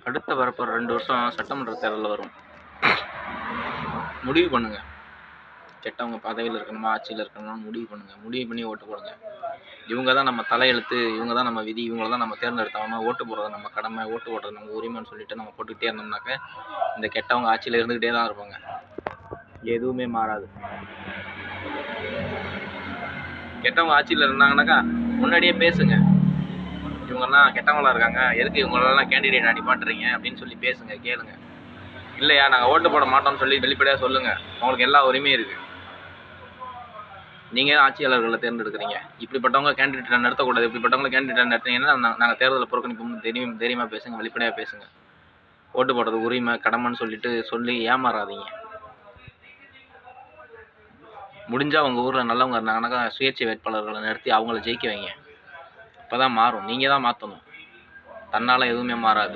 அடுத்த வரப்போகிற 2 வருஷம் சட்டமன்ற தேர்தல் வரும். முடிவு பண்ணுங்க. கெட்டவங்க பதவியில் இருக்கணுமா, ஆட்சியில் இருக்கணுமா முடிவு பண்ணுங்க. முடிவு பண்ணி ஓட்டு போடுங்க. இவங்க தான் நம்ம தலையெழுத்து, இவங்க தான் நம்ம விதி, இவங்கள தான் நம்ம தேர்ந்தெடுத்தாகணும். ஓட்டு போடுறது நம்ம கடமை, ஓட்டு போடுறது நம்ம உரிமைன்னு சொல்லிட்டு நம்ம போட்டுக்கிட்டே இருந்தோம்னாக்க இந்த கெட்டவங்க ஆட்சியில் இருந்துக்கிட்டே தான் இருப்பாங்க. எதுவுமே மாறாது. கெட்டவங்க ஆட்சியில் இருந்தாங்கன்னாக்கா முன்னாடியே பேசுங்க. இவங்கெல்லாம் கெட்டவங்களா இருக்காங்க, எதுக்கு இவங்களெல்லாம் கேண்டிடேட் அனுப்பாட்டுறீங்க அப்படின்னு சொல்லி பேசுங்க, கேளுங்க. இல்லையா நாங்கள் ஓட்டு போட மாட்டோம்னு சொல்லி வெளிப்படையாக சொல்லுங்கள். உங்களுக்கு எல்லா உரிமையும் இருக்குது. நீங்கள் ஆட்சியாளர்களை தேர்ந்தெடுக்கிறீங்க. இப்படிப்பட்டவங்க கேண்டிடேட்டை நிறுத்தக்கூடாது, இப்படிப்பட்டவங்களை கேண்டிடேட்டை நிறுத்தினீங்கன்னா நாங்கள் தேர்தலை புறக்கணிப்போம்னு தைரியமாக பேசுங்க, வெளிப்படையாக பேசுங்க. ஓட்டு போடுறது உரிமை கடமைன்னு சொல்லிட்டு சொல்லி ஏமாறாதீங்க. முடிஞ்சால் உங்கள் ஊரில் நல்லவங்க இருந்தாங்கன்னாக்கா சுயேட்சை வேட்பாளர்களை நிறுத்தி அவங்கள ஜெயிக்க வைங்க. அப்போ தான் மாறும். நீங்கள் தான் மாற்றணும். தன்னால் எதுவுமே மாறாது.